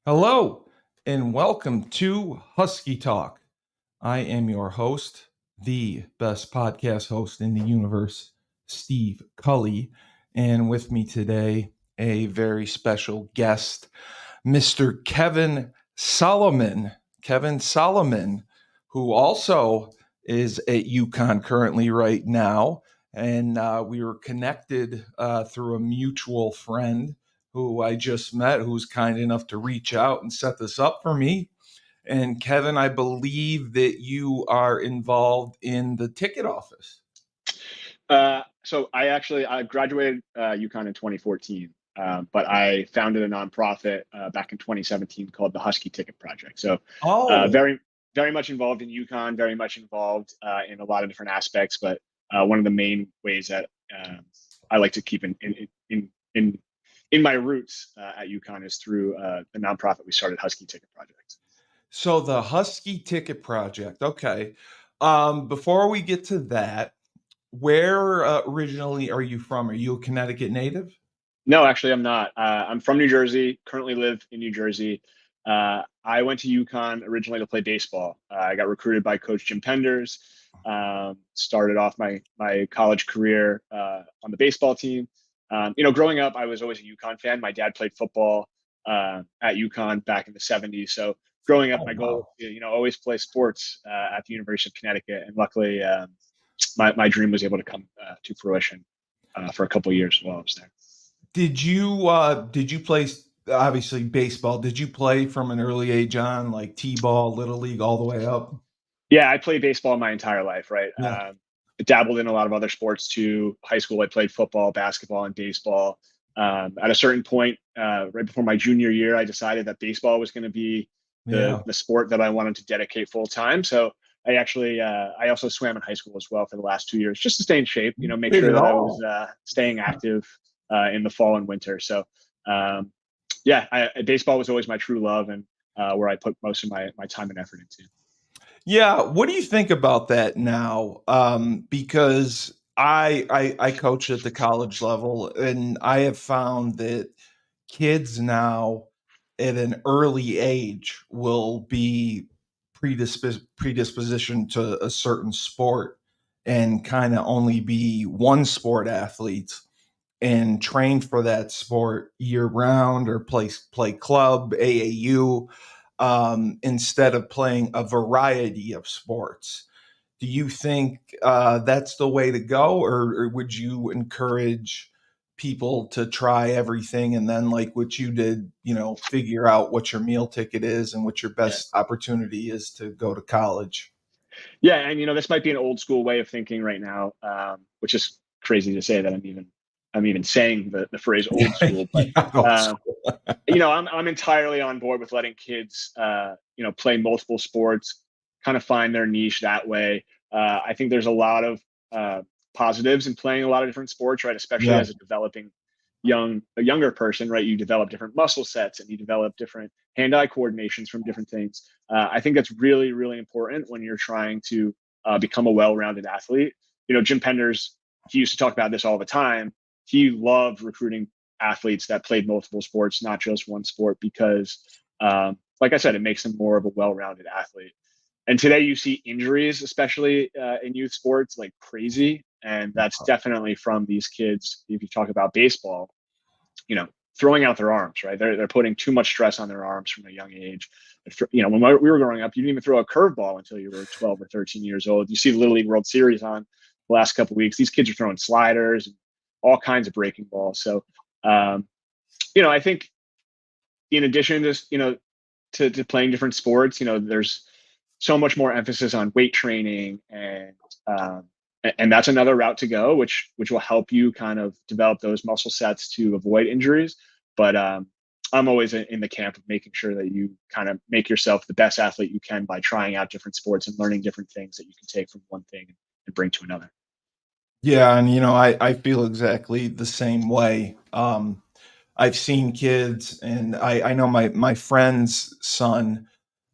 Hello, and welcome to Husky Talk. I am your host, the best podcast host in the universe, Steve Cully. And with me today, a very special guest, Mr. Kevin Solomon. Kevin Solomon, who also is at UConn currently right now. And we were connected through a mutual friend who I just met, who was kind enough to reach out and set this up for me. And Kevin, I believe that you are involved in the ticket office. So I graduated UConn in 2014, but I founded a nonprofit back in 2017 called the Husky Ticket Project. So Oh, very much involved in UConn, very much involved in a lot of different aspects. But one of the main ways that I like to keep in my roots at UConn is through the nonprofit we started, Husky Ticket Project. so the Husky Ticket Project. Okay. Before we get to that, where originally are you from? Are you a Connecticut native? No, actually, I'm not. I'm from New Jersey, currently live in New Jersey. I went to UConn originally to play baseball. I got recruited by Coach Jim Penders. Started off my college career on the baseball team. Growing up, I was always a UConn fan. My dad played football at UConn back in the '70s. So growing up, Oh, my goal was wow. to always play sports at the University of Connecticut, and luckily, my dream was able to come to fruition for a couple of years while I was there. Did you play obviously baseball? Did you play from an early age on, like T-ball, little league, all the way up? Yeah, I played baseball my entire life, right? Yeah. Dabbled in a lot of other sports too. High school, I played football, basketball, and baseball. At a certain point, right before my junior year, I decided that baseball was going to be the Yeah. the sport that I wanted to dedicate full time. So I also swam in high school as well for the last 2 years, just to stay in shape. You Make did sure it that I was all. staying active in the fall and winter. So um, yeah, baseball was always my true love and where I put most of my time and effort into. Yeah, what do you think about that now? Because I coach at the college level, and I have found that kids now at an early age will be predisposition to a certain sport and kind of only be one sport athletes and train for that sport year round or play club AAU instead of playing a variety of sports. Do you think that's the way to go, or would you encourage people to try everything and then, like what you did, figure out what your meal ticket is and what your Yeah. best opportunity is to go to college? Yeah, and this might be an old school way of thinking right now, which is crazy to say that I'm even saying the phrase old school, but Yeah, old uh, school. I'm entirely on board with letting kids play multiple sports, kind of find their niche that way. I think there's a lot of uh, positives in playing a lot of different sports, right? Especially Yeah. as a developing a younger person, right? You develop different muscle sets and you develop different hand-eye coordinations from different things. I think that's really, really important when you're trying to become a well-rounded athlete. Jim Penders, he used to talk about this all the time. He loved recruiting athletes that played multiple sports, not just one sport, because, like I said, it makes them more of a well-rounded athlete. And today you see injuries, especially in youth sports, like crazy, and that's definitely from these kids. If you talk about baseball, you know, throwing out their arms, right? They're putting too much stress on their arms from a young age. When we were growing up, you didn't even throw a curveball until you were 12 or 13 years old. You see the Little League World Series on the last couple of weeks. These kids are throwing sliders and all kinds of breaking balls. So, um, I think in addition to to playing different sports, there's so much more emphasis on weight training um, and that's another route to go, which will help you kind of develop those muscle sets to avoid injuries. But I'm always in the camp of making sure that you kind of make yourself the best athlete you can by trying out different sports and learning different things that you can take from one thing and bring to another. Yeah, and I feel exactly the same way. I've seen kids, and I know my friend's son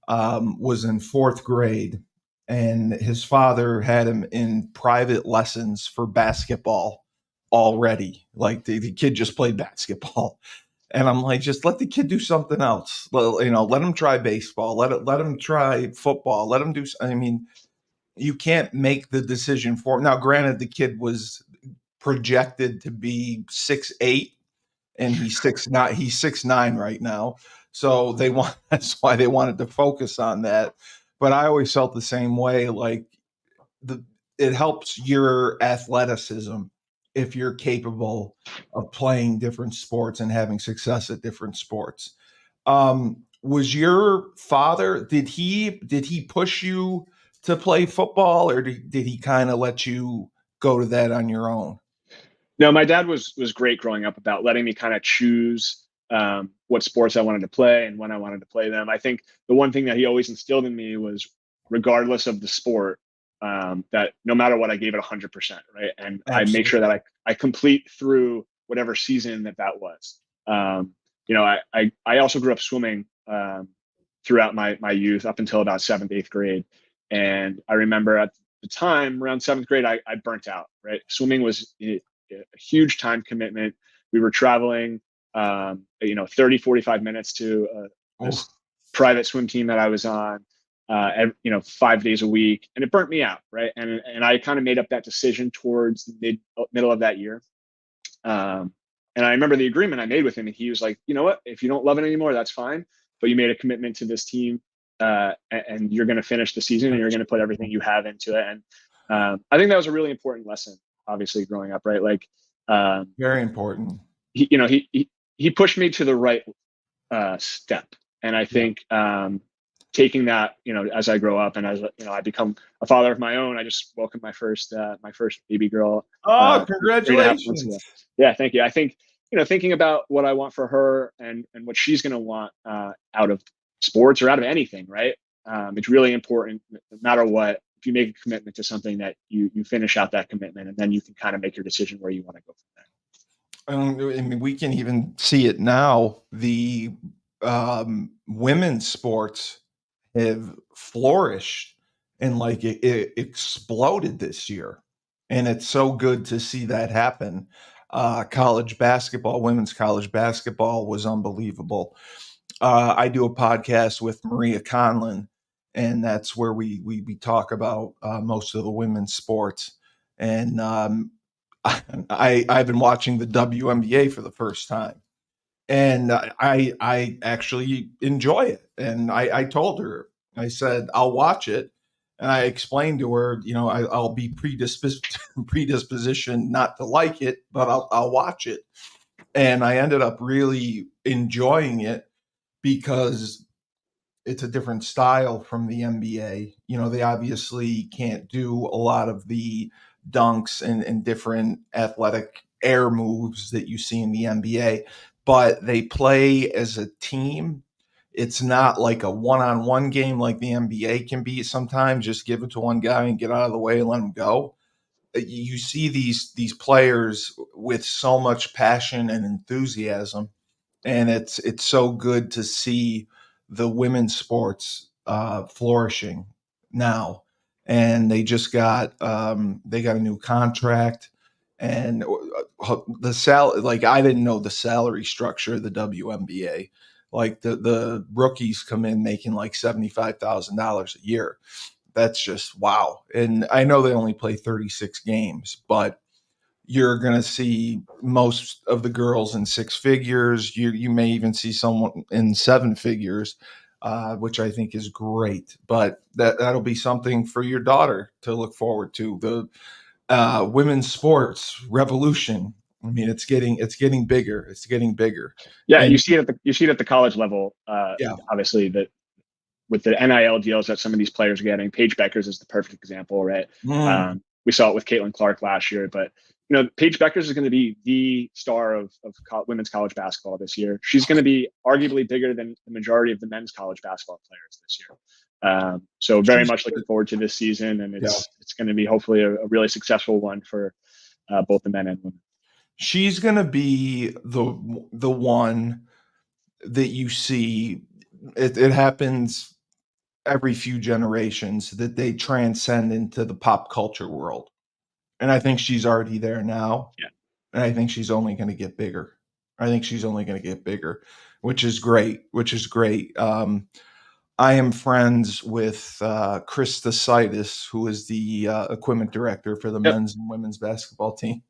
was in fourth grade, and his father had him in private lessons for basketball already. Like the kid just played basketball, And I'm like, just let the kid do something else. Let him try baseball. Let him try football. Let him do. I mean, you can't make the decision for him. Now, granted, the kid was projected to be 6'8", and he's 6'9". He's 6'9" right now. So that's why they wanted to focus on that. But I always felt the same way. Like the it helps your athleticism if you're capable of playing different sports and having success at different sports. Was your father, did he push you to play football, or did he kind of let you go to that on your own? No, my dad was great growing up about letting me kind of choose what sports I wanted to play and when I wanted to play them. I think the one thing that he always instilled in me was, regardless of the sport, that no matter what, I gave it 100%, right? And I make sure that Absolutely. I complete through whatever season that was. I also grew up swimming throughout my youth up until about seventh, eighth grade. And I remember at the time around seventh grade, I burnt out, right? Swimming was a huge time commitment. We were traveling, 30, 45 minutes to Oh, this private swim team that I was on, 5 days a week, and it burnt me out, right? And I kind of made up that decision towards the middle of that year. Um, and I remember the agreement I made with him. And he was like, you know what? If you don't love it anymore, that's fine. But you made a commitment to this team, and you're going to finish the season, and you're going to put everything you have into it. And I think that was a really important lesson, obviously, growing up, right? Like, um, very important. he pushed me to the right step. And I Yeah. think taking that, as I grow up and as I become a father of my own, I just welcomed my first baby girl Oh, 3.5 months congratulations. ago. Yeah, thank you. I think thinking about what I want for her and what she's going to want out of sports or out of anything, right? It's really important, no matter what. If you make a commitment to something, that you finish out that commitment, and then you can kind of make your decision where you want to go from there. I mean, we can even see it now. The women's sports have flourished, and like it exploded this year, and it's so good to see that happen. College basketball, women's college basketball was unbelievable. I do a podcast with Maria Conlon, and that's where we talk about most of the women's sports. And I've been watching the WNBA for the first time, and I actually enjoy it. And I told her, I said I'll watch it, and I explained to her, I'll be predispositioned not to like it, but I'll watch it. And I ended up really enjoying it because it's a different style from the NBA. They obviously can't do a lot of the dunks and different athletic air moves that you see in the NBA, but they play as a team. It's not like a one-on-one game like the NBA can be sometimes. Just give it to one guy and get out of the way and let him go. You see these players with so much passion and enthusiasm, and it's so good to see the women's sports flourishing now. And they got a new contract, and like I didn't know the salary structure of the WNBA. Like the rookies come in making like $75,000 a year. That's just wow. And I know they only play 36 games, but you're going to see most of the girls in six figures. You may even see someone in seven figures, which I think is great. But that'll be something for your daughter to look forward to. The women's sports revolution. I mean, it's getting bigger. It's getting bigger, Yeah, and you see it at the college level. yeah, Obviously, that with the NIL deals that some of these players are getting. Paige Beckers is the perfect example, right? mm, We saw it with Caitlin Clark last year, but Paige Beckers is going to be the star of women's college basketball this year. She's going to be arguably bigger than the majority of the men's college basketball players this year. So very she's much looking forward to this season, and yeah, it's going to be hopefully a really successful one for both the men and women. she's going to be the one that you see. It happens every few generations that they transcend into the pop culture world. And I think she's already there now. Yeah. And I think she's only going to get bigger. I think she's only going to get bigger, which is great. Which is great. I am friends with Chris Thesitis, who is the equipment director for the Yep. men's and women's basketball team.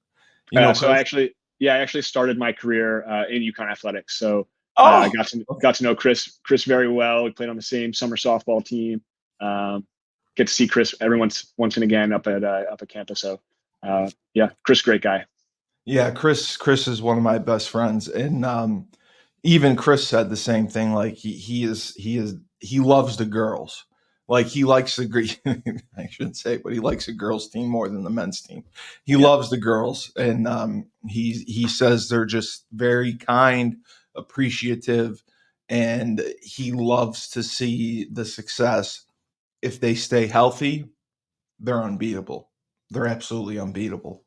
You know, So Chris. I actually started my career in UConn athletics. So I Oh, got to know Chris very well. We played on the same summer softball team. Um, get to see Chris every once and again up at campus. So yeah, Chris, great guy. yeah. Chris is one of my best friends, and even Chris said the same thing. Like he loves the girls. Like he likes I shouldn't say, it, but he likes the girls team more than the men's team. He Yeah. loves the girls, and he says they're just very kind, appreciative, and he loves to see the success. If they stay healthy, they're unbeatable. They're absolutely unbeatable.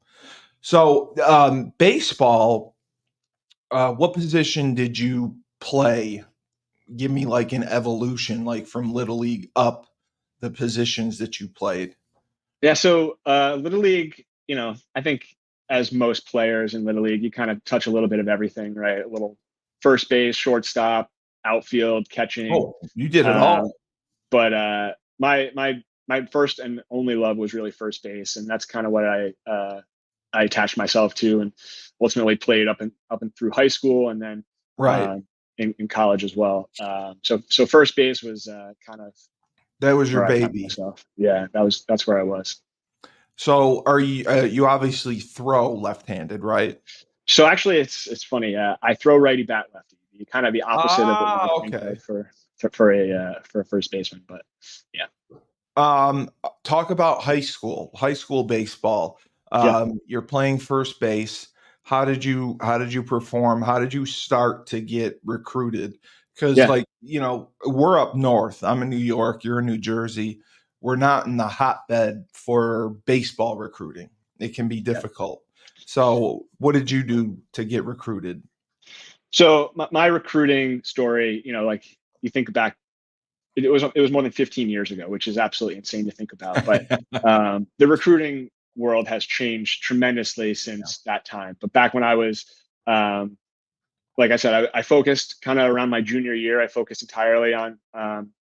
So baseball. What position did you play? Give me like an evolution, like from little league up, the positions that you played. Yeah. So Little League, I think as most players in Little League, you kind of touch a little bit of everything, right? A little first base, shortstop, outfield, catching. Oh, you did it Um, all. but my first and only love was really first base, and that's kind of what I attached myself to, and ultimately played up and through high school, and then Right. in college as well. So first base was kind of That was your where I found baby. myself. Yeah, that's where I was. So are you obviously throw left-handed, right? So actually, it's funny. I throw righty bat lefty. Kind of the opposite of what you Ah, would think okay. of for a first baseman, but yeah, Talk about high school baseball. yeah, You're playing first base. How did you perform? How did you start to get recruited? Because yeah. like, we're up north. I'm in New York, you're in New Jersey. We're not in the hotbed for baseball recruiting. It can be Yeah. difficult. So what did you do to get recruited? So my recruiting story, like you think back, it was more than 15 years ago, which is absolutely insane to think about. But the recruiting world has changed tremendously Yeah. since that time. But back when I was, um, like I said, I focused kind of around my junior year. I focused entirely on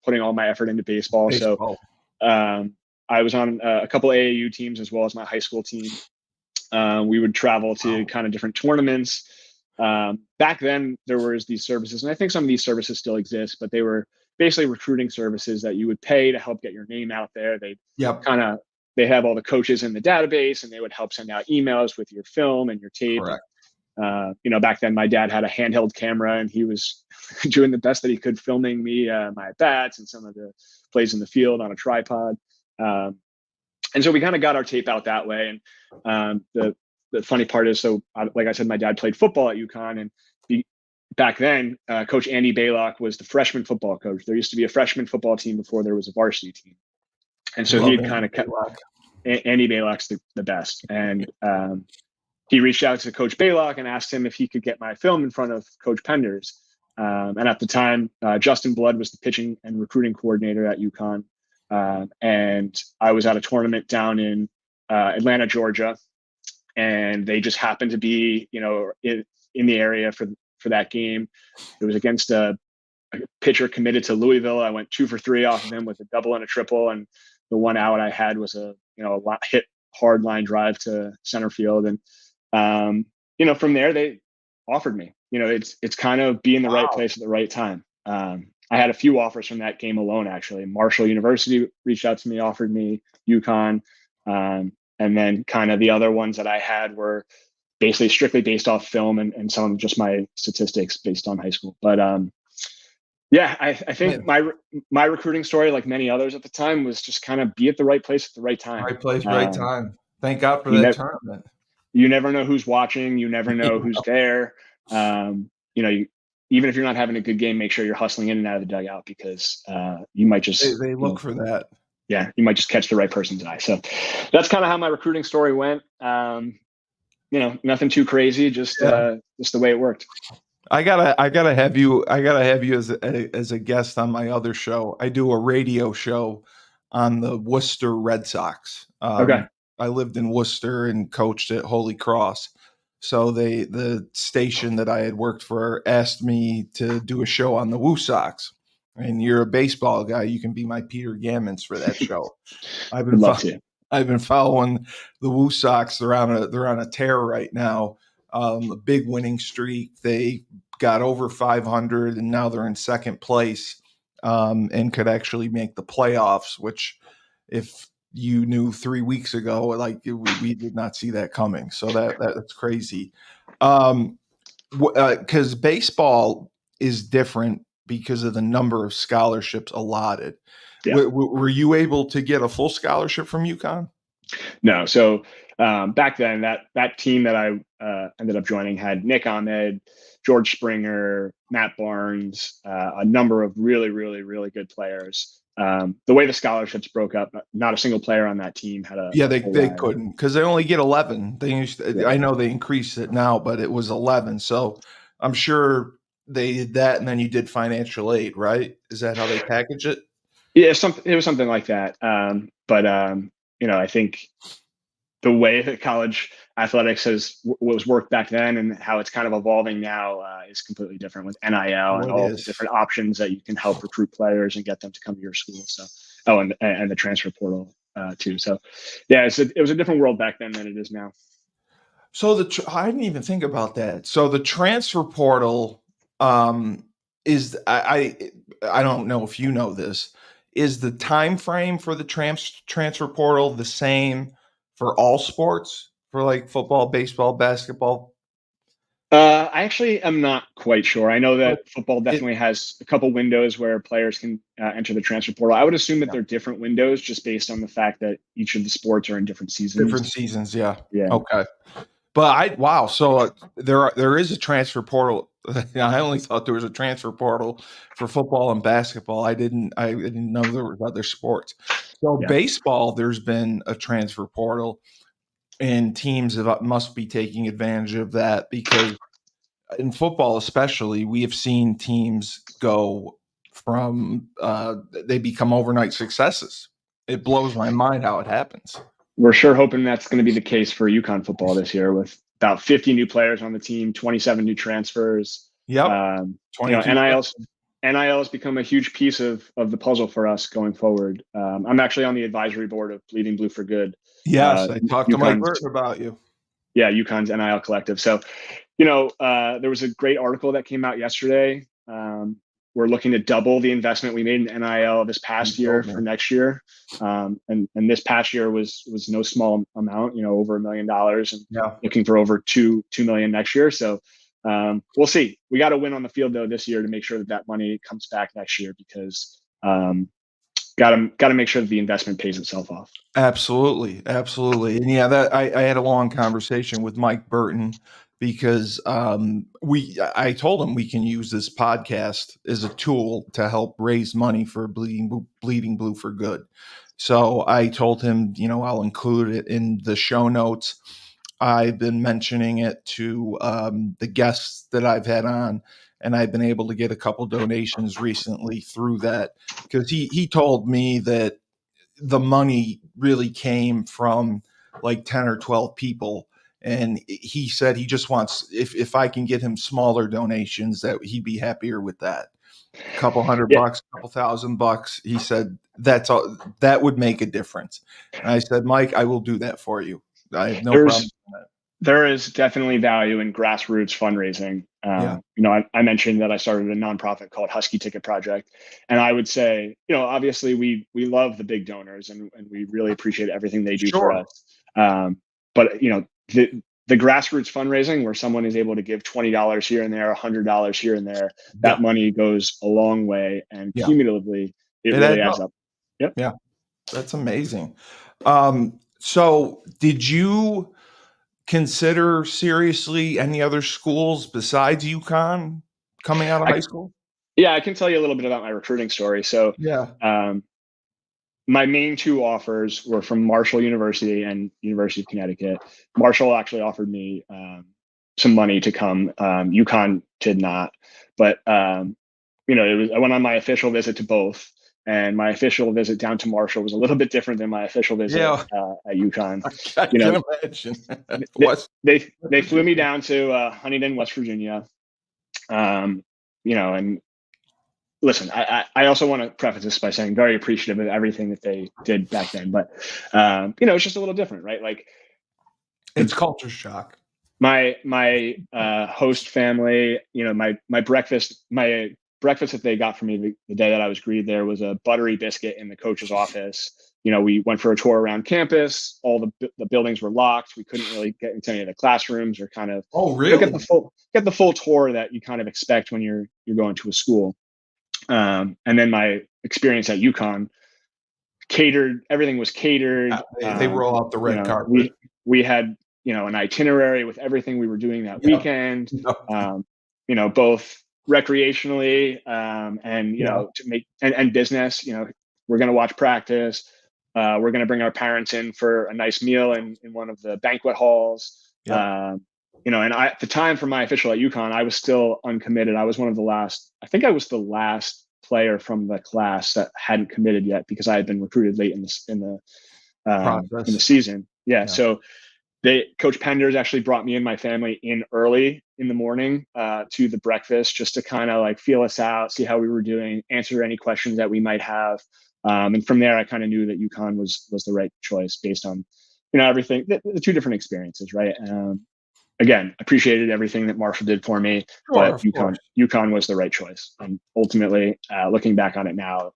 putting all my effort into baseball. So Baseball. um, I was on a couple AAU teams as well as my high school team. We would travel to Wow. kind of different tournaments. Back then, there was these services, and I think some of these services still exist, but they were basically recruiting services that you would pay to help get your name out there. Yep. Kind of they have all the coaches in the database, and they would help send out emails with your film and your tape. And Correct. back then my dad had a handheld camera, and he was doing the best that he could, filming me my bats and some of the plays in the field on a tripod. Um, and so we kind of got our tape out that way. And the funny part is, so like I said, my dad played football at UConn, and back then, Coach Andy Baylock was the freshman football coach. There used to be a freshman football team before there was a varsity team, and so he Love had Andy kind of kept Blaylock. Andy Baylock's the best, and he reached out to Coach Baylock and asked him if he could get my film in front of Coach Penders. And at the time, Justin Blood was the pitching and recruiting coordinator at UConn. And I was at a tournament down in Atlanta, Georgia, and they just happened to be, in the area for that game. It was against a pitcher committed to Louisville. I went 2 for 3 off of him with a double and a triple, and the one out I had was a hit hard line drive to center field. And from there they offered me. It's kind of be in the right Wow. place at the right time. I had a few offers from that game alone. Actually, Marshall University reached out to me, offered me UConn, and then kind of the other ones that I had were basically strictly based off film and some of just my statistics based on high school. But yeah, I think Man, my recruiting story, like many others at the time, was just kind of be at the right place at the right time. right place, right Um, time. Thank God for you that never tournament. you never know who's watching. You never know who's there. Even if you're not having a good game, make sure you're hustling in and out of the dugout, because you might They, just they look for that. yeah, you might just catch the right person's eye. So that's kind of how my recruiting story went. Nothing too crazy, just Yeah. the way it worked. I gotta have you as a guest on my other show. I do a radio show on the Worcester Red Sox. Okay. I lived in Worcester and coached at Holy Cross. So the station that I had worked for asked me to do a show on the Woo Sox. And you're a baseball guy, you can be my Peter Gammons for that show. I've been Would love fo- to. I've been following the Woo Sox. They're on a tear right now. A big winning streak. They got over 500, and now they're in second place, and could actually make the playoffs. Which, if you knew 3 weeks ago, like we did not see that coming. So that's crazy. Because baseball is different because of the number of scholarships allotted. Yeah. Were you able to get a full scholarship from UConn? No. So back then, that team that I ended up joining had Nick Ahmed, George Springer, Matt Barnes, a number of really, really, really good players. The way the scholarships broke up, not a single player on that team had Yeah, a full they ride. couldn't because they only get 11. Yeah. I know they increased it now, but it was 11. So I'm sure they did that, and then you did financial aid, right? Is that how they package it? Yeah, it was something like that. But I think the way that college athletics was worked back then and how it's kind of evolving now is completely different with NIL Oh, and it all the is. different options that you can help recruit players and get them to come to your school. So, and the transfer portal too. So, yeah, it was a different world back then than it is now. So I didn't even think about that. So the transfer portal, um, is I don't know if you know this. Is the time frame for the transfer portal the same for all sports, for like football, baseball, basketball? I actually am not quite sure. I know But that football it definitely has a couple windows where players can enter the transfer portal. I would assume that Yeah, they're different windows just based on the fact that each of the sports are in different different seasons. seasons. Yeah. Yeah. Okay. But wow. So there is a transfer portal. I only thought there was a transfer portal for football and basketball. I didn't know there was other sports. So Yeah. baseball, there's been a transfer portal, and teams must be taking advantage of that because in football, especially, we have seen teams go from they become overnight successes. It blows my mind how it happens. We're sure hoping that's going to be the case for UConn football this year with about 50 new players on the team, 27 new transfers. Yep, NIL, 22. NIL has become a huge piece of the puzzle for us going forward. I'm actually on the advisory board of Bleeding Blue for Good, Yes, I talked to Mike UConn's Burton about you. UConn's NIL collective. So, there was a great article that came out yesterday. We're looking to double the investment we made in NIL this You past year told me. for next year, and this past year was no small amount. Over $1 million, and Yeah, looking for over two million next year. So we'll see. We got to win on the field though this year to make sure that money comes back next year because got to make sure that the investment pays itself off. absolutely, absolutely, and yeah, that I had a long conversation with Mike Burton because I told him we can use this podcast as a tool to help raise money for Bleeding Blue for Good. So I told him, I'll include it in the show notes. I've been mentioning it to the guests that I've had on, and I've been able to get a couple donations recently through that because he told me that the money really came from like 10 or 12 people. And he said he just wants, if I can get him smaller donations, that he'd be happier with that. A couple hundred Yeah, bucks, a couple $1,000. He said that's all that would make a difference. And I said, Mike, I will do that for you. I have no problem there's with that. there is definitely value in grassroots fundraising. Yeah, I mentioned that I started a nonprofit called Husky Ticket Project, and I would say, obviously we love the big donors and we really appreciate everything they do for sure. us. But the grassroots fundraising where someone is able to give $20 here and there, $100 here and there, that Yeah, money goes a long way, and yeah. cumulatively, it It really adds adds up. up. Yep. Yeah, that's amazing. So did you consider seriously any other schools besides UConn coming out of I, high school? yeah, I can tell you a little bit about my recruiting story. So, Yeah. um, my main two offers were from Marshall University and University of Connecticut. Marshall actually offered me some money to come. UConn did not, but I went on my official visit to both. And my official visit down to Marshall was a little bit different than my official visit Yeah, at UConn. I You know, can imagine. they West. they flew me down to Huntington, West Virginia. And listen, I also want to preface this by saying very appreciative of everything that they did back then, but it's just a little different, right? Like It's culture shock. my host family, my breakfast that they got for me the day that I was greeted there was a buttery biscuit in the coach's office. We went for a tour around campus. All the buildings were locked. We couldn't really get into any of the classrooms or kind of Oh, get really? the full tour that you kind of expect when you're going to a school. And then my experience at UConn, everything was catered. They roll out the red carpet. We had an itinerary with everything we were doing that Yep. weekend. Yep. Both recreationally and Yeah. to make and business. We're going to watch practice. We're going to bring our parents in for a nice meal in one of the banquet halls. Yep. And at the time for my official at UConn, I was still uncommitted. I was one of the last. I think I was the last player from the class that hadn't committed yet because I had been recruited late in the Process. season. Yeah. Yeah. So Coach Penders actually brought me and my family in early in the morning to the breakfast just to kind of like feel us out, see how we were doing, answer any questions that we might have. And from there, I kind of knew that UConn was the right choice based on, everything, the two different experiences, right? Again, appreciated everything that Marshall did for me, Sure, but of course. UConn was the right choice. And ultimately, looking back on it now,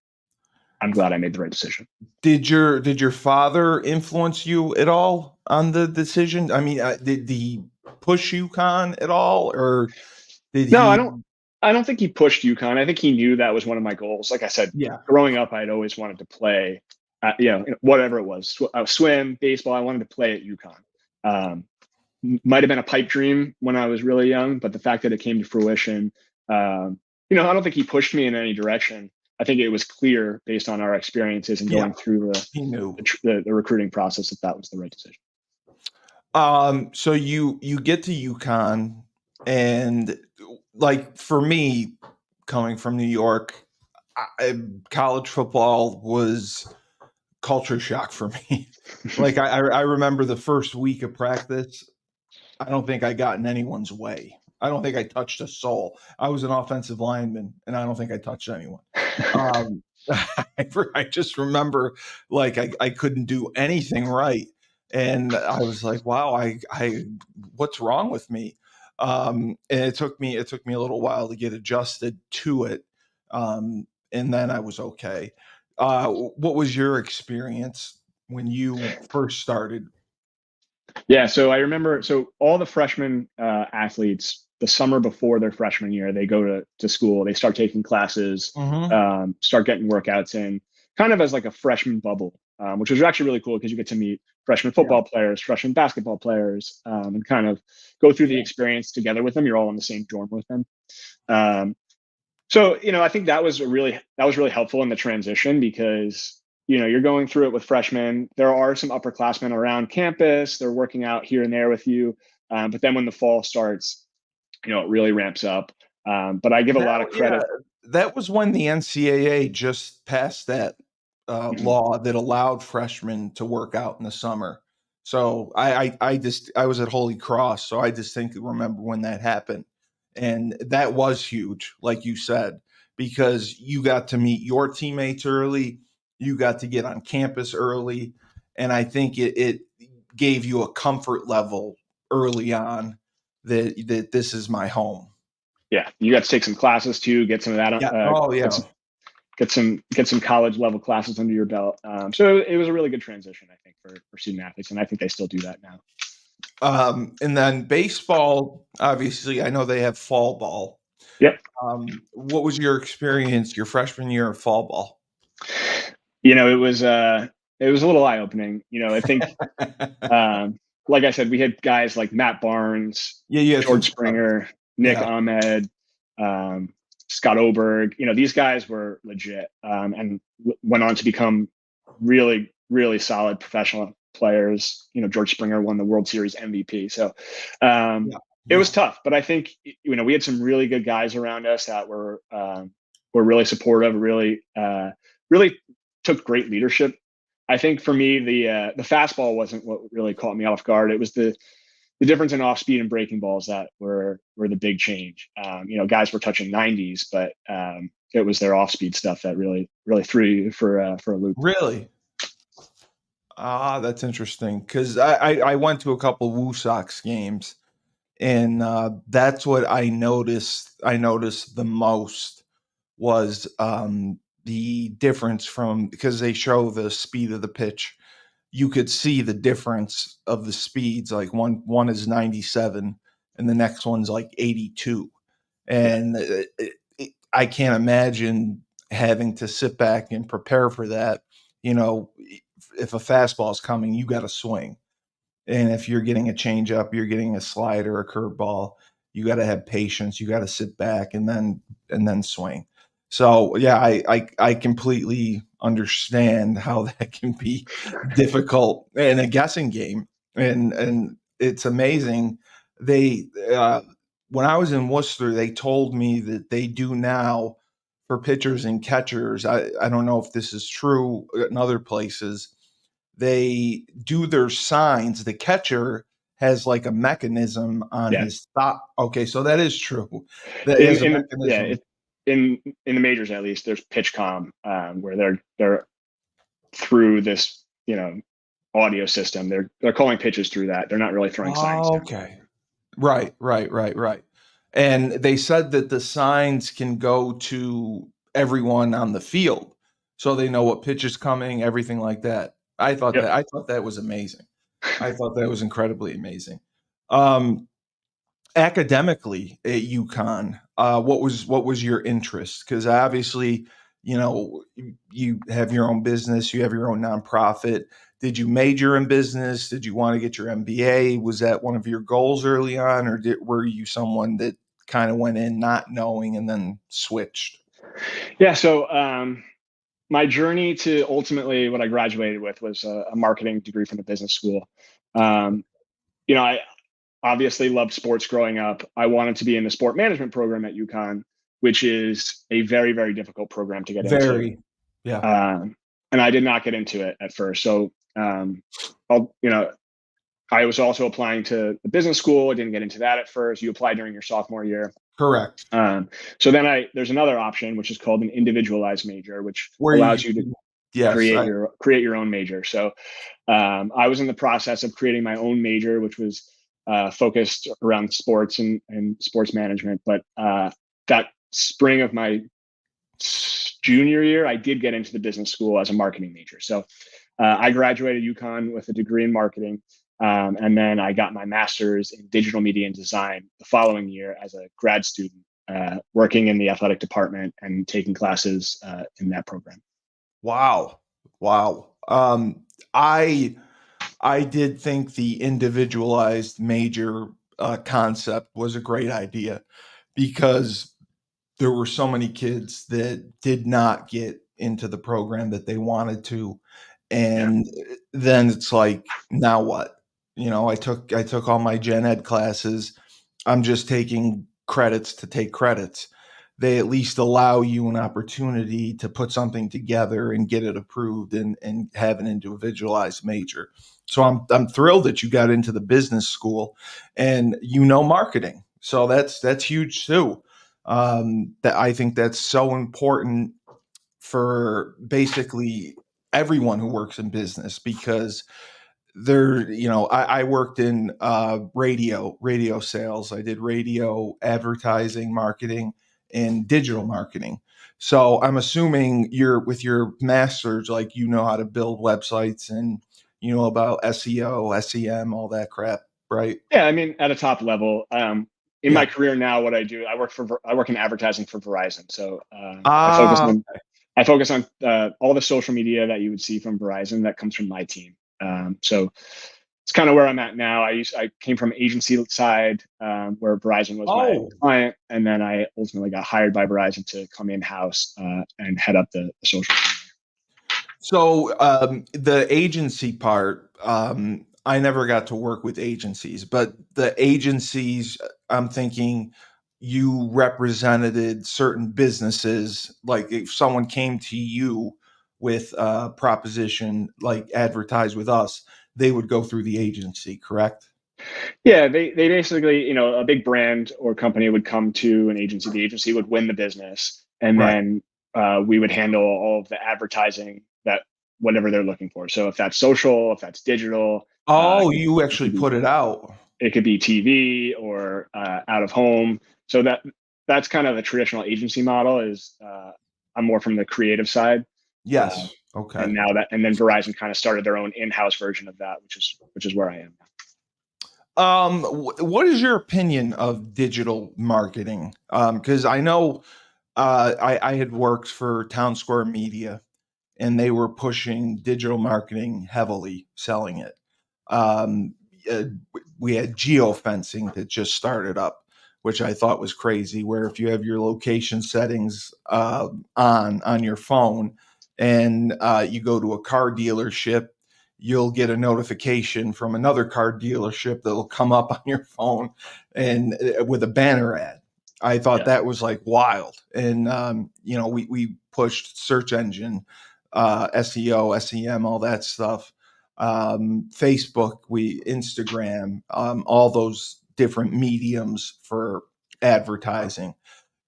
I'm glad I made the right decision. Did your father influence you at all on the decision? I mean, did he push UConn at all, or did No, he? I don't think he pushed UConn. I think he knew that was one of my goals. Like I said, Yeah. growing up, I'd always wanted to play, whatever it was, swim, baseball. I wanted to play at UConn. Might have been a pipe dream when I was really young, but the fact that it came to fruition, I don't think he pushed me in any direction. I think it was clear based on our experiences and Yeah. going through He knew. the recruiting process that was the right decision. So you get to UConn, and like for me, coming from New York, college football was culture shock for me. Like I remember the first week of practice. I don't think I got in anyone's way. I don't think I touched a soul. I was an offensive lineman, and I don't think I touched anyone. Um, I just remember like I couldn't do anything right, and I was like, "Wow, I what's wrong with me?" And it took me a little while to get adjusted to it, and then I was okay. What was your experience when you first started? Yeah, so I remember. So all the freshman athletes, the summer before their freshman year, they go to school. They start taking classes, Mhm. start getting workouts in, kind of as like a freshman bubble, which was actually really cool because you get to meet freshman Yeah. football players, freshman basketball players, and kind of go through the Yeah. experience together with them. You're all in the same dorm with them. Um, so, I think that was really helpful in the transition because, you're going through it with freshmen. There are some upperclassmen around campus. They're working out here and there with you. But then when the fall starts, it really ramps up. But I give a lot of Yeah, credit. that was when the NCAA just passed that Mhm. law that allowed freshmen to work out in the summer. So I was at Holy Cross, so I distinctly remember when that happened, and that was huge, like you said, because you got to meet your teammates early, you got to get on campus early, and I think it gave you a comfort level early on that this is my home. Yeah, you got to take some classes too, get some of that, Yeah. Oh, get yeah. some college level classes under your belt. So it was a really good transition, I think, for student athletes, and I think they still do that now. And then baseball, obviously, I know they have fall ball. Yep. What was your experience your freshman year of fall ball? It was a little eye opening. I think like I said, we had guys like Matt Barnes, Yeah, you had some George stuff. Springer, Nick Yeah, Ahmed, um, Scott Oberg. These guys were legit and went on to become really, really solid professional players. George Springer won the World Series MVP. So yeah, it was yeah. tough, but I think we had some really good guys around us that were really supportive, really really took great leadership. I think for me, the fastball wasn't what really caught me off guard. It was the difference in off speed and breaking balls that were the big change. Guys were touching 90s, but it was their off speed stuff that really threw you for a loop. Really? Ah, that's interesting because I went to a couple Woo Sox games, and that's what I noticed. I noticed the most was the difference from because they show the speed of the pitch. You could see the difference of the speeds. Like one is 97, and the next one's like 82, Yeah. and I can't imagine having to sit back and prepare for that. You know, if a fastball is coming, you got to swing. And if you're getting a changeup, you're getting a slider, a curveball, you got to have patience. You got to sit back and then swing. So yeah, I completely understand how that can be difficult in a guessing game, and it's amazing. They when I was in Worcester, they told me that they do now for pitchers and catchers. I don't know if this is true in other places, they do their signs. The catcher has like a mechanism on Yeah. his thigh. Okay, so that is true. That In has a in yeah, mechanism. in the majors at least, there's pitch comm, where they're through this audio system. They're calling pitches through that. They're not really throwing signs down. Okay. Right, right, right, right. And they said that the signs can go to everyone on the field, so they know what pitch is coming, everything like that. Yep. I thought that was amazing. I thought that was incredibly amazing. Um, Academically at UConn, what was your interest? Because obviously, you have your own business, you have your own nonprofit. Did you major in business? Did you want to get your MBA? Was that one of your goals early on, or were you someone that kind of went in not knowing and then switched? Yeah. So my journey to ultimately what I graduated with was a marketing degree from a business school. Um, I obviously loved sports growing up. I wanted to be in the sport management program at UConn, which is a very, very difficult program to get into. Very, yeah, Um, and I did not get into it at first. So, I'll, you know, I was also applying to the business school. I didn't get into that at first. You apply during your sophomore year. correct. So then there's another option, which is called an individualized major, which Where allows you, you to yes, create your own major. So I was in the process of creating my own major, which was focused around sports and sports management. But that spring of my junior year, I did get into the business school as a marketing major. So I graduated UConn with a degree in marketing. And then I got my master's in digital media and design the following year as a grad student, working in the athletic department and taking classes in that program. wow, wow. I I did think the individualized major concept was a great idea because there were so many kids that did not get into the program that they wanted to, Yeah. and then it's like, now what? I took all my gen ed classes. I'm just taking credits to take credits. They at least allow you an opportunity to put something together and get it approved and have an individualized major. So I'm thrilled that you got into the business school and marketing. So that's huge too. That I think that's so important for basically everyone who works in business because I worked in radio sales. I did radio advertising, marketing, and digital marketing. So I'm assuming you're with your master's, like you know how to build websites and you know about SEO, SEM, all that crap, right? Yeah, I mean, at a top level, in my Yeah. career now, what I do, I work in advertising for Verizon. So Ah, I focus on all the social media that you would see from Verizon that comes from my team. So it's kind of where I'm at now. I came from agency side, where Verizon was my oh, client, and then I ultimately got hired by Verizon to come in house and head up the social media. so the agency part, I never got to work with agencies, but the agencies, I'm thinking you represented certain businesses. Like if someone came to you, with a proposition like advertise with us, they would go through the agency, correct? Yeah, they basically, a big brand or company would come to an agency. The agency would win the business, and Right. then we would handle all of the advertising that whatever they're looking for. So if that's social, if that's digital, Oh, it, you it actually could be put it out. it could be TV or out of home. So that's kind of the traditional agency model. Is I'm more from the creative side, uh, Yes. Okay. and then Verizon kind of started their own in-house version of that, which is where I am now. What is your opinion of digital marketing? Because I know I had worked for Town Square Media, and they were pushing digital marketing heavily, selling it. Um, uh, we had geofencing that just started up, which I thought was crazy. Where if you have your location settings on your phone, and you go to a car dealership, you'll get a notification from another car dealership that'll come up on your phone and with a banner ad. I thought Yeah, that was like wild, and we pushed search engine, SEO, SEM, all that stuff, Facebook, Instagram, all those different mediums for advertising.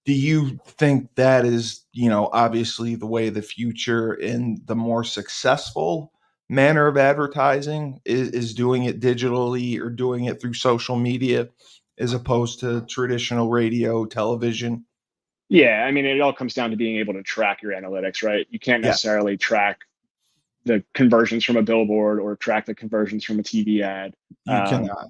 Do you think that is, obviously the way of the future, and the more successful manner of advertising is doing it digitally or doing it through social media as opposed to traditional radio, television? yeah. I mean, it all comes down to being able to track your analytics, right? You can't Yeah, necessarily track the conversions from a billboard or track the conversions from a TV ad. you Um, cannot.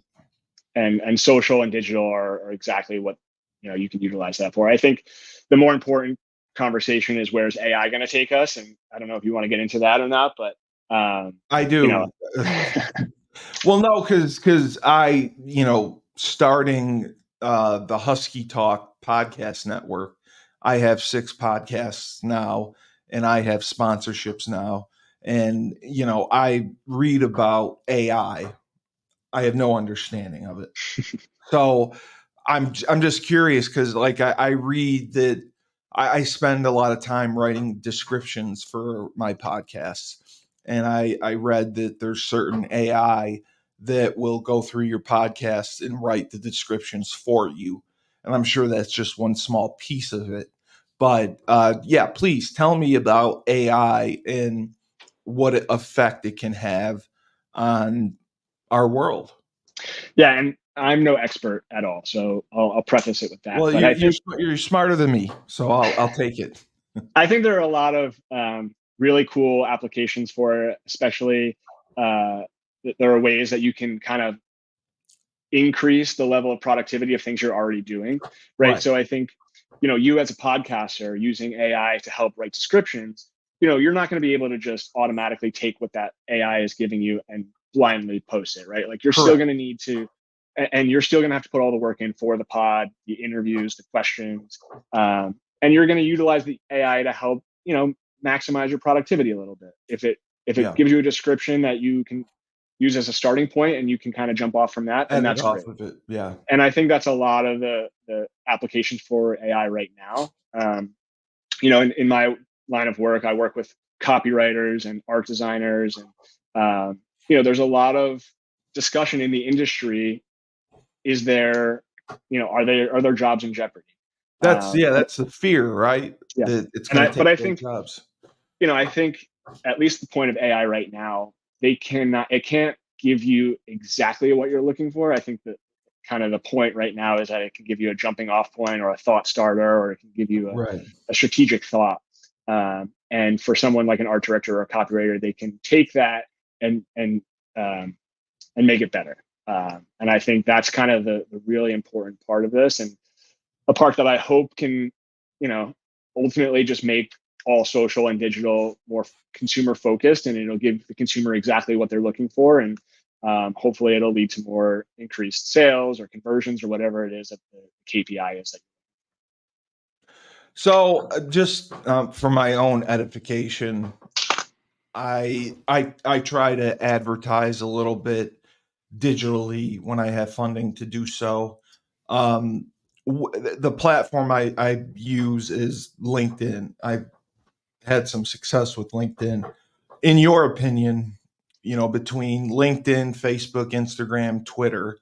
and social and digital are exactly what you can utilize that for. I think the more important conversation is where's AI going to take us, and I don't know if you want to get into that or not, but I you know, do. Well, no, because starting the Husky Talk podcast network, I have 6 podcasts now, and I have sponsorships now, and I read about AI. I have no understanding of it, so I'm just curious because like I read that I spend a lot of time writing descriptions for my podcasts, and I read that there's certain AI that will go through your podcast and write the descriptions for you, and I'm sure that's just one small piece of it. But yeah, please tell me about AI and what effect it can have on our world. yeah, and I'm no expert at all, so I'll preface it with that. Well, But you're smarter than me, so I'll take it. I think there are a lot of really cool applications for it, especially there are ways that you can kind of increase the level of productivity of things you're already doing, right? Right. So I think, you as a podcaster using AI to help write descriptions, you're not going to be able to just automatically take what that AI is giving you and blindly post it, right? Like you're still Correct. going to need to, and you're still going to have to put all the work in for the pod, the interviews, the questions, and you're going to utilize the AI to help, maximize your productivity a little bit. If it Yeah. gives you a description that you can use as a starting point and you can kind of jump off from that, then Edit that's off great. of it. Yeah. And I think that's a lot of the applications for AI right now. In my line of work, I work with copywriters and art designers, and there's a lot of discussion in the industry. Is there, are their jobs in jeopardy? And That's the fear, right? yeah, That it's and going I to but take I their think jobs. I think at least the point of AI right now, it can't give you exactly what you're looking for. I think that kind of the point right now is that it can give you a jumping off point or a thought starter, or it can give you Right. a strategic thought. And for someone like an art director or a copywriter, they can take that and um, and make it better. And I think that's kind of the really important part of this, and a part that I hope can, ultimately just make all social and digital more consumer focused, and it'll give the consumer exactly what they're looking for, and hopefully it'll lead to more increased sales or conversions or whatever it is that the KPI is. So, just for my own edification, I try to advertise a little bit digitally when I have funding to do so. The platform I use is LinkedIn. had some success with LinkedIn. In your opinion, between LinkedIn, Facebook, Instagram, Twitter,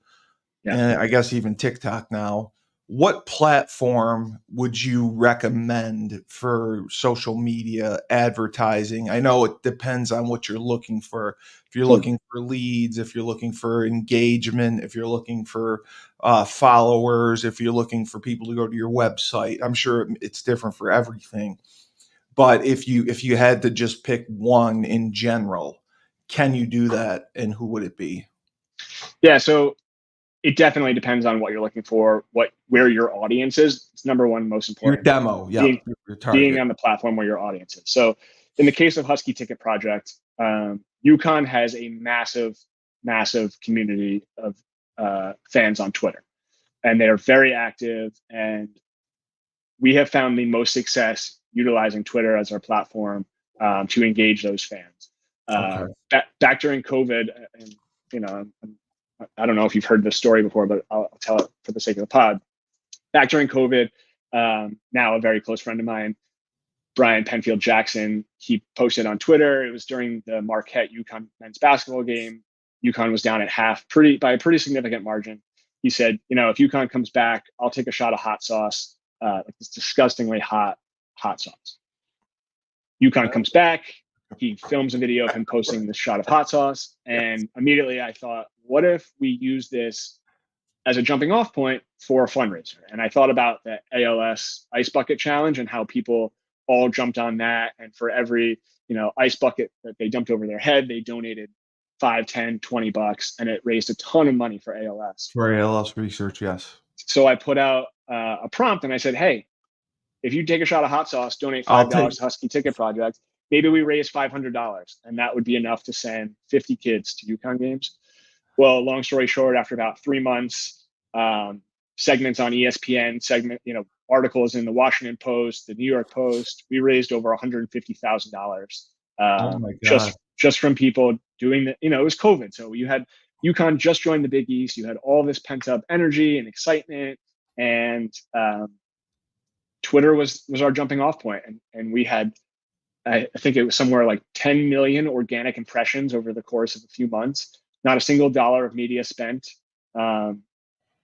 Yeah. and I guess even TikTok now, what platform would you recommend for social media advertising? I know it depends on what you're looking for. If you're Totally. looking for leads, if you're looking for engagement, if you're looking for followers, if you're looking for people to go to your website, I'm sure it's different for everything. But if you had to just pick one in general, can you do that, and who would it be? Yeah. So it definitely depends on what you're looking for, where your audience is. It's number one most Your important thing. demo, yep, Being your being target. on the platform where your audience is. So in the case of Husky Ticket Project, UConn has a massive community of fans on Twitter, and they are very active. And we have found the most success utilizing Twitter as our platform to engage those fans. Okay. Back during COVID, and you know, I don't know if you've heard this story before, but I'll tell it for the sake of the pod. Back during COVID, now a very close friend of mine, Brian Penfield Jackson, he posted on Twitter. It was during the Marquette UConn men's basketball game. UConn was down at half by a pretty significant margin. He said, if UConn comes back, I'll take a shot of hot sauce, like this disgustingly hot sauce. UConn comes back. He films a video of him posting this shot of hot sauce. And immediately I thought, what if we use this as a jumping off point for a fundraiser? And I thought about the ALS Ice Bucket Challenge and how people all jumped on that. And for every, ice bucket that they dumped over their head, they donated 5, 10, $20, and it raised a ton of money for ALS. For ALS research, yes. So I put out a prompt and I said, hey, if you take a shot of hot sauce, donate I'll $5 take to Husky Ticket Project. Maybe we raise $500, and that would be enough to send 50 kids to UConn games. Well, long story short, after about 3 months, segments on ESPN, articles in the Washington Post, the New York Post, we raised over $150,000 Oh my God. just from people doing the. It was COVID, so you had UConn just joined the Big East. You had all this pent up energy and excitement, and Twitter was our jumping off point, and we had, I think it was somewhere like 10 million organic impressions over the course of a few months. Not a single dollar of media spent, and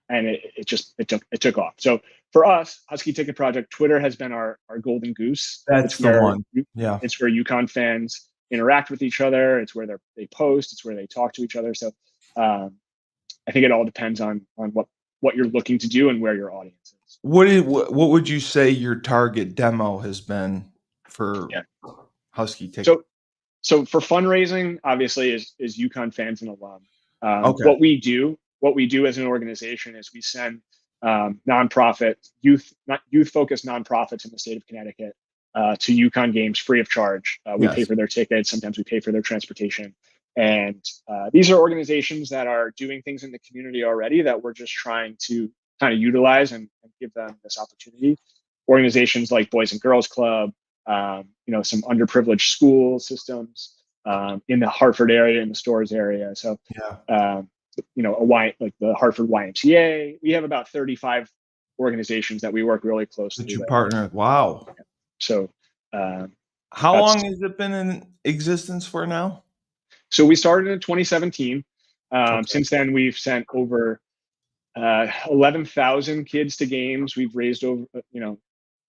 it took off. So for us, Husky Ticket Project, Twitter has been our golden goose. That's the one. Yeah. It's where UConn fans interact with each other. It's where they post. It's where they talk to each other. So I think it all depends on what you're looking to do and where your audience is. What would you say your target demo has been for Yeah. Husky Ticket? So for fundraising, obviously, is UConn fans and alum. Okay. What we do as an organization is we send nonprofit youth focused nonprofits in the state of Connecticut to UConn games free of charge. We pay Yes. for their tickets. Sometimes we pay for their transportation. And these are organizations that are doing things in the community already that we're just trying to kind of utilize and give them this opportunity. Organizations like Boys and Girls Club, some underprivileged school systems in the Hartford area, in the Stores area. So, Yeah. like the Hartford YMCA. We have about 35 organizations that we work really That closely you with. partner. Wow. So, How that's long has it been in existence for now? so we started in 2017. Okay. Since then, we've sent over 11,000 kids to games. We've raised over,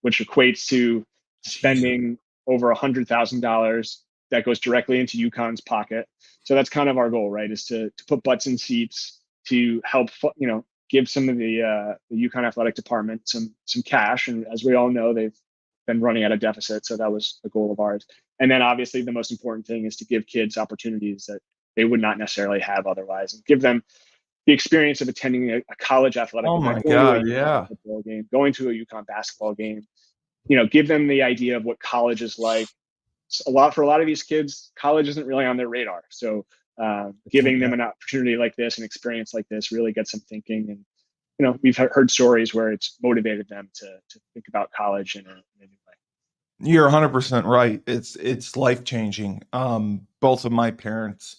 which equates to Jeez. spending over $100,000 that goes directly into UConn's pocket. So that's kind of our goal, right? Is to put butts in seats to help, give some of the UConn athletic department some cash. And as we all know, they've been running at a deficit. So that was a goal of ours. And then obviously the most important thing is to give kids opportunities that they would not necessarily have otherwise, and give them the experience of attending a college athletic Oh event, my going to a God. UConn Yeah. football game, going to a UConn basketball game, give them the idea of what college is like. For a lot of these kids, college isn't really on their radar. So giving them an opportunity like this, an experience like this, really gets them thinking. And we've heard stories where it's motivated them to think about college in a new way. You're 100% right. It's life changing. Both of my parents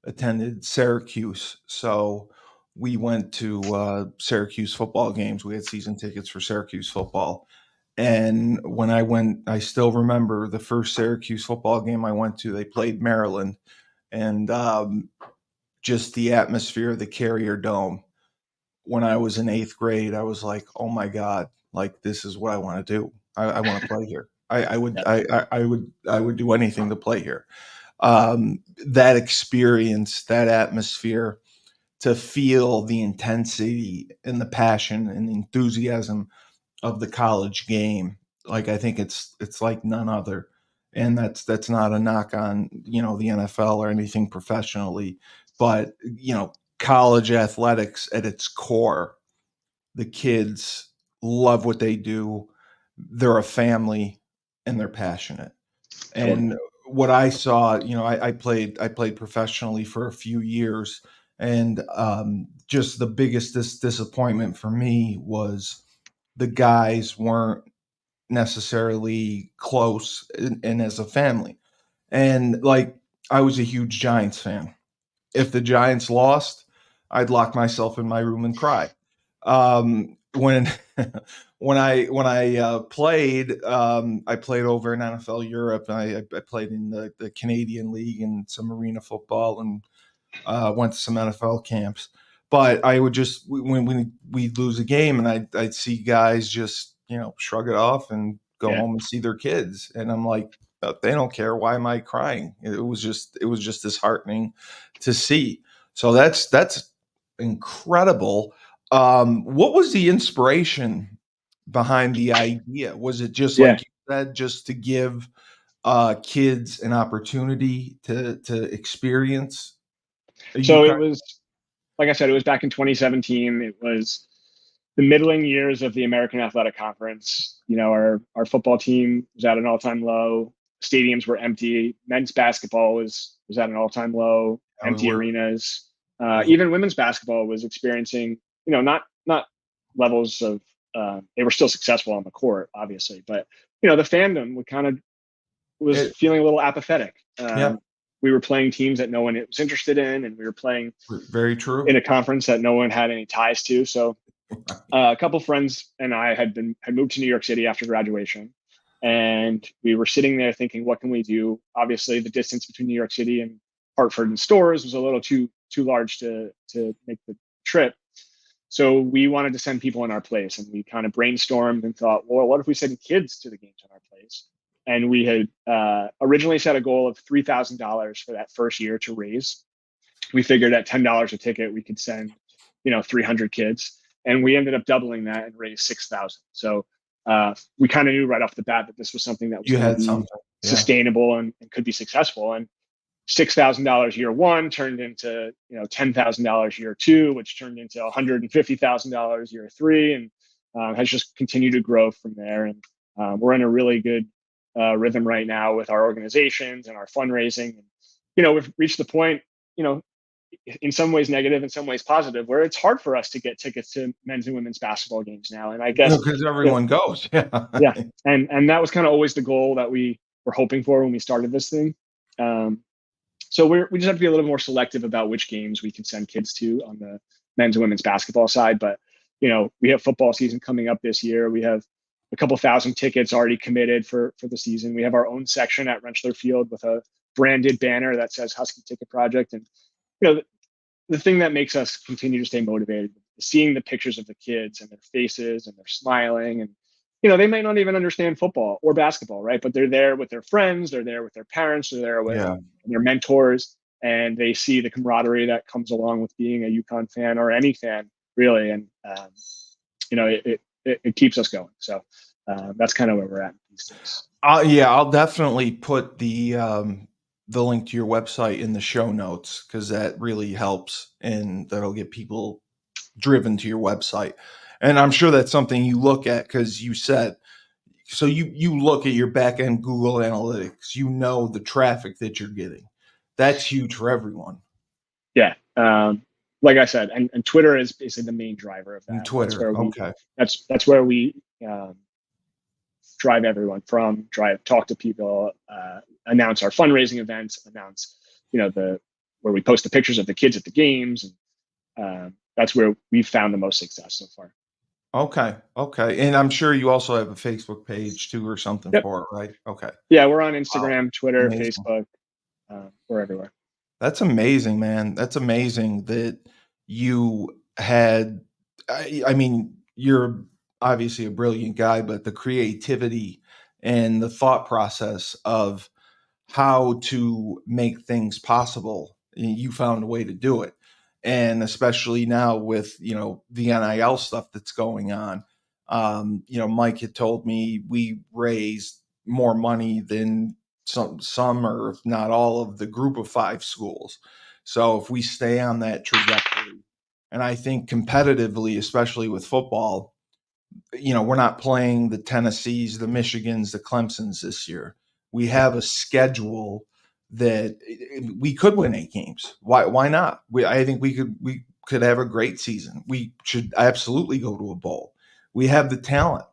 attended Syracuse, so we went to Syracuse football games. We had season tickets for Syracuse football, And when I went, I still remember the first Syracuse football game I went to. They played Maryland, and just the atmosphere of the Carrier Dome. When I was in 8th grade, I was like, "Oh my god! Like this is what I want to do. I want to play here. Yeah, I would do anything to play here." That experience, that atmosphere, to feel the intensity and the passion and the enthusiasm of the college game. Like I think it's like none other. And that's not a knock on, the NFL or anything professionally, but college athletics at its core, the kids love what they do. They're a family and they're passionate. totally. And what I saw, I played professionally for a few years, and just the biggest disappointment for me was the guys weren't necessarily close and as a family. And like I was a huge Giants fan. If the Giants lost, I'd lock myself in my room and cry. When when I played, I played over in NFL Europe. I played in the Canadian League and some arena football, and went to some NFL camps. But I would just when we'd lose a game, and I'd see guys just shrug it off and go Yeah. home and see their kids, and I'm like, they don't care. Why am I crying? It was just disheartening to see. So that's incredible. What was the inspiration behind the idea? Was it just Yeah. like you said, just to give kids an opportunity to experience a So it UConn? was, like I said, it was back in 2017. It was the middling years of the American Athletic Conference. Our football team was at an all-time low. Stadiums were empty. Men's basketball was at an all-time low. We Empty were arenas. we Even women's basketball was experiencing, not levels of. They were still successful on the court, obviously, but the fandom would kind of was it, feeling a little apathetic. yeah, We were playing teams that no one was interested in, and we were playing very in true. a conference that no one had any ties to. So a couple friends and I had moved to New York City after graduation, and we were sitting there thinking, what can we do? Obviously, the distance between New York City and Hartford and Stores was a little too large to make the trip. So we wanted to send people in our place, and we kind of brainstormed and thought, well, what if we send kids to the games in our place? And we had originally set a goal of $3,000 for that first year to raise. We figured at $10 a ticket, we could send, 300 kids, and we ended up doubling that and raised 6,000. So we kind of knew right off the bat that this was something that was You going to had be something, yeah. sustainable and could be successful. And $6,000 year one turned into $10,000 year two, which turned into $150,000 year three, and has just continued to grow from there. And we're in a really good rhythm right now with our organizations and our fundraising. And we've reached the point, in some ways negative, in some ways positive, where it's hard for us to get tickets to men's and women's basketball games now. And I guess, Because you know, everyone goes, yeah. yeah, and that was kind of always the goal that we were hoping for when we started this thing. Um, so we just have to be a little more selective about which games we can send kids to on the men's and women's basketball side. But we have football season coming up this year. We have a couple thousand tickets already committed for the season. We have our own section at Rentschler Field with a branded banner that says Husky Ticket Project. And the thing that makes us continue to stay motivated is seeing the pictures of the kids and their faces, and they're smiling, and they might not even understand football or basketball, right? But they're there with their friends, they're there with their parents, they're there with Yeah. their mentors, and they see the camaraderie that comes along with being a UConn fan or any fan, really. And it keeps us going. So that's kind of where we're at these days. Yeah, I'll definitely put the link to your website in the show notes, because that really helps, and that'll get people driven to your website. And I'm sure that's something you look at, because you said, so you look at your back end Google Analytics, the traffic that you're getting. That's huge for everyone. Yeah. Like I said, and Twitter is basically the main driver of And that. That's Twitter, where we okay. that's where we drive everyone from, talk to people, announce our fundraising events, announce the where we post the pictures of the kids at the games, and that's where we've found the most success so far. Okay. Okay. And I'm sure you also have a Facebook page too or something Yep. for it, right? Okay. Yeah, we're on Wow. Instagram, Twitter, Amazing. Facebook. We're everywhere. That's amazing, man. That's amazing that you had I mean, you're obviously a brilliant guy, but the creativity and the thought process of how to make things possible. You found a way to do it. And especially now with, the NIL stuff that's going on. Mike had told me we raised more money than some or if not all of the group of five schools. So if we stay on that trajectory, and I think competitively, especially with football, we're not playing the Tennessees, the Michigans, the Clemsons this year. We have a schedule that we could win 8 games. Why not? I think we could have a great season. We should absolutely go to a bowl. We have the talent.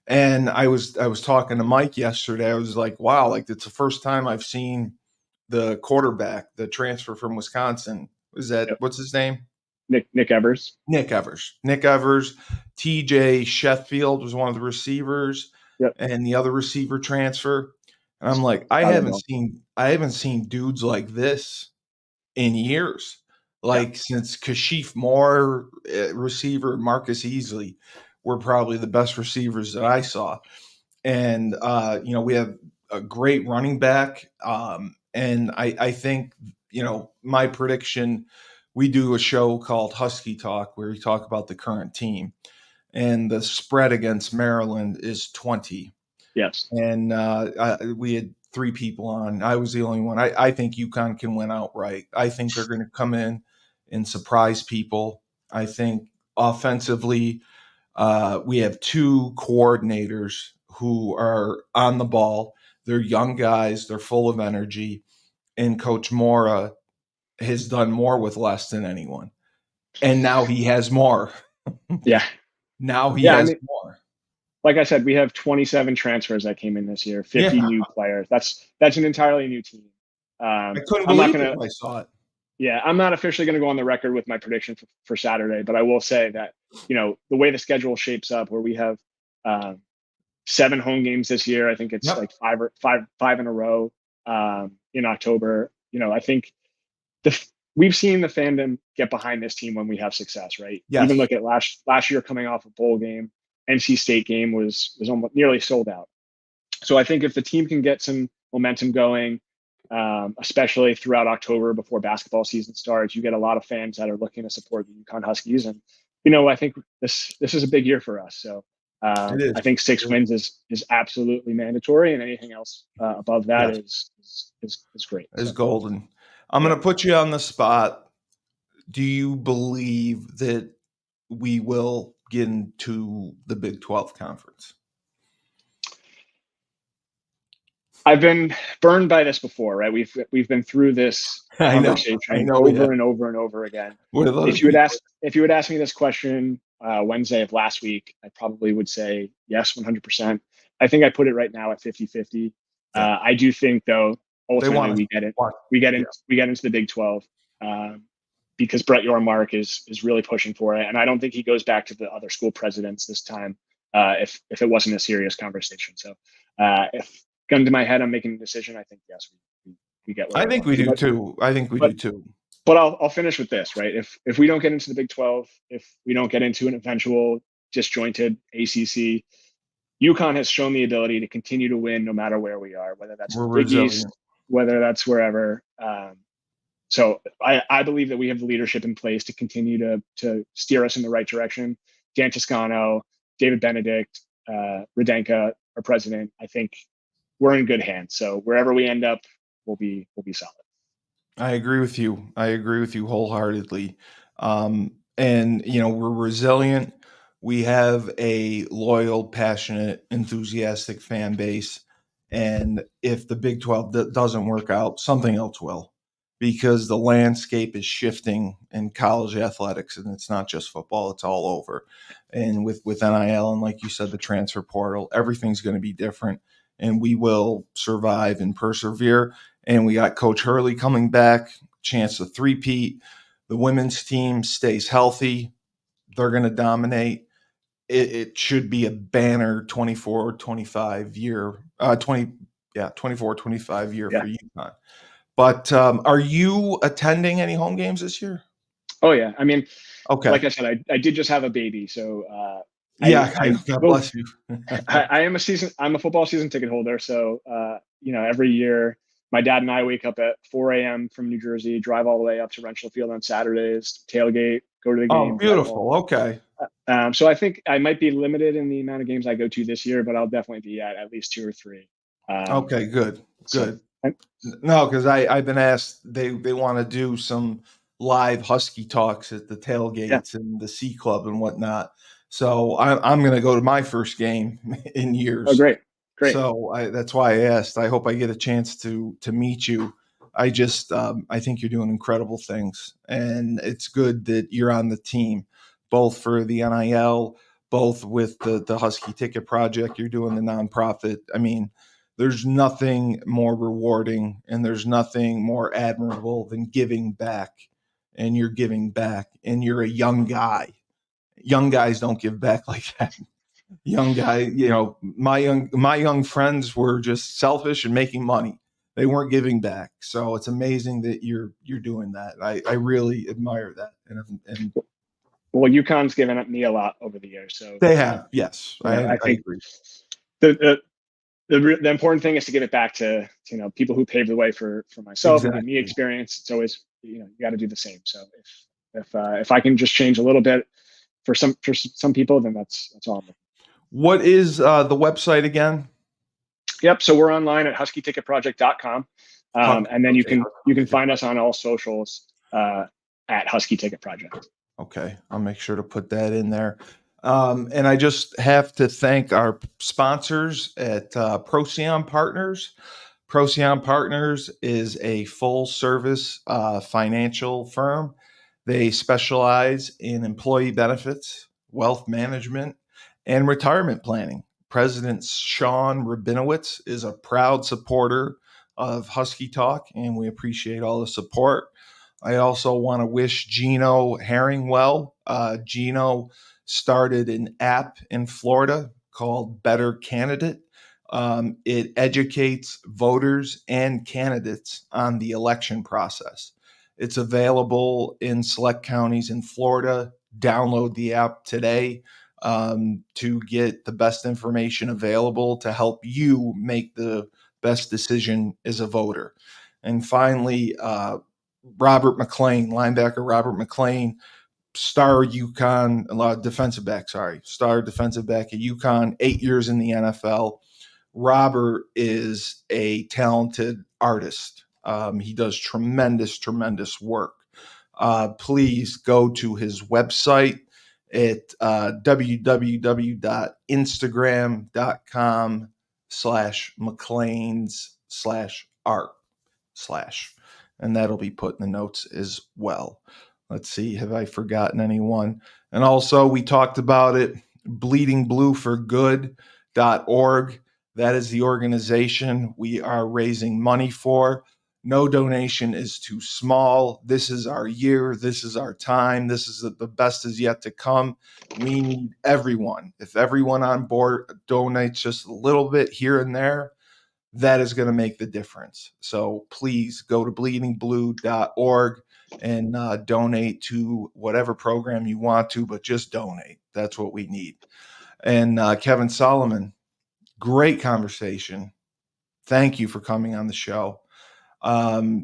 And I was talking to Mike yesterday. I was like, wow, like it's the first time I've seen the quarterback, the transfer from Wisconsin. Is that Yep. what's his name? Nick Evers. Nick Evers. Nick Evers. TJ Sheffield was one of the receivers, Yep. and the other receiver transfer. And I'm like, Valuable. I haven't seen dudes like this in years. Yeah. Like since Kashif Moore, receiver, Marcus Easley were probably the best receivers that I saw. And we have a great running back. And I think, my prediction, we do a show called Husky Talk where we talk about the current team. And the spread against Maryland is 20. Yes. And we had three people on. I was the only one. I think UConn can win outright. I think they're going to come in and surprise people. I think offensively, we have two coordinators who are on the ball. They're young guys. They're full of energy. And Coach Mora has done more with less than anyone. And now he has more. Yeah. Now he Yeah. I has mean, more. like I said, we have 27 transfers that came in this year, Yeah, 50 new players. That's an entirely new team. I couldn't I'm not believe it gonna. when I saw it. Yeah, I'm not officially going to go on the record with my prediction for Saturday, but I will say that the way the schedule shapes up, where we have 7 home games this year. I think it's like Yep. five in a row in October. I think we've seen the fandom get behind this team when we have success, right? Even Yes. look at last year coming off a bowl game, NC State game was almost nearly sold out. So I think if the team can get some momentum going, especially throughout October before basketball season starts, you get a lot of fans that are looking to support the UConn Huskies, and I think this is a big year for us. So It is. I think 6 wins is absolutely mandatory, and anything else above that Yes. is great. Is So golden. I'm yeah. going to put you on the spot. Do you believe that we will get into the Big 12 conference? I've been burned by this before, right? We've been through this I know. I conversation know. Yeah. over and over and over again. What are other If you would people? ask if you would ask me this question Wednesday of last week, I probably would say yes, 100%. I think I put it right now at 50-50. Yeah. I do think though They ultimately want to we get it. watch. Yeah. We get into the Big 12 because Brett Yormark is really pushing for it, and I don't think he goes back to the other school presidents this time if it wasn't a serious conversation. So if gun to my head, I'm making a decision. I think yes, we get where I we're think going we to. do too. I think we But do too. but I'll finish with this, right? If we don't get into the Big 12, if we don't get into an eventual disjointed ACC, UConn has shown the ability to continue to win no matter where we are, whether that's in We're the Big resilient. East, whether that's wherever. So I believe that we have the leadership in place to continue to steer us in the right direction. Dan Toscano, David Benedict, Rudenka, our president. I think we're in good hands. So wherever we end up, we'll be solid. I agree with you. I agree with you wholeheartedly. And we're resilient. We have a loyal, passionate, enthusiastic fan base. And if the Big 12 doesn't work out, something else will, because the landscape is shifting in college athletics, and it's not just football; it's all over. And with NIL and, like you said, the transfer portal, everything's going to be different, and we will survive and persevere. And we got Coach Hurley coming back, chance to three-peat. The women's team stays healthy. They're going to dominate. it should be a banner 24-25 year, 24-25 year Yeah. for UConn. But are you attending any home games this year? Oh yeah. I mean, Okay. like I said, I did just have a baby, so Yeah, I know. God will bless you. I am I'm a football season ticket holder. So, every year my dad and I wake up at 4 a.m. from New Jersey, drive all the way up to Wrenchell Field on Saturdays, tailgate, go to the Oh, game, drive home. beautiful. Okay. So I think I might be limited in the amount of games I go to this year, but I'll definitely be at least two or three. Okay, good. So Good. No, because I've been asked, they want to do some live Husky talks at the yeah. tailgates and the C Club and whatnot. So I'm going to go to my first game in Oh, years. great. Great. So that's why I asked. I hope I get a chance to meet you. I just I think you're doing incredible things, and it's good that you're on the team, both for the NIL, both with the Husky Ticket Project. You're doing the nonprofit. I mean, there's nothing more rewarding and there's nothing more admirable than giving back. And you're giving back, and you're a young guy. Young guys don't give back like that. Young guy, my young friends were just selfish and making money. They weren't giving back. So it's amazing that you're doing that. I really admire that. And Well, UConn's given me a lot over the years. So, they have, yes, I I think agree. the, the important thing is to give it back to people who paved the way for myself and give me Exactly. experience. It's always you got to do the same. So if I can just change a little bit for some people, then that's all. What is the website again? Yep. So we're online at huskyticketproject.com, and then Okay. you can find us on all socials at Husky Ticket Project. Okay, I'll make sure to put that in there. And I just have to thank our sponsors at Procyon Partners. Procyon Partners is a full service financial firm. They specialize in employee benefits, wealth management, and retirement planning. President Sean Rabinowitz is a proud supporter of Husky Talk, and we appreciate all the support. I also want to wish Gino Herring well. Gino started an app in Florida called Better Candidate. It educates voters and candidates on the election process. It's available in select counties in Florida. Download the app today to get the best information available to help you make the best decision as a voter. And finally, Robert McClain, linebacker Robert McClain, star UConn defensive back, star defensive back at UConn, 8 years in the NFL. Robert is a talented artist. He does tremendous work. Please go to his website at www.instagram.com/McLean's/art/ and that'll be put in the notes as well. Let's see, have I forgotten anyone? And also, we talked about it, bleedingblueforgood.org. That is the organization we are raising money for. No donation is too small. This is our year. This is our time. This is the best is yet to come. We need everyone. If everyone on board donates just a little bit here and there, that is going to make the difference. So please go to bleedingblue.org and donate to whatever program you want to, but just donate. That's what we need. And Kevin Solomon, great conversation. Thank you for coming on the show.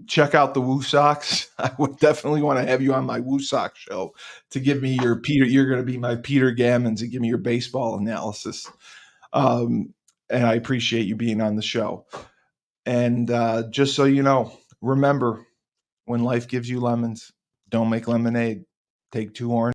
Check out the Woo Socks. I would definitely want to have you on my Woo Sox show to give me your Peter. You're going to be my Peter Gammons and give me your baseball analysis. And I appreciate you being on the show. And just so you know, remember, when life gives you lemons, don't make lemonade. Take 2 oranges.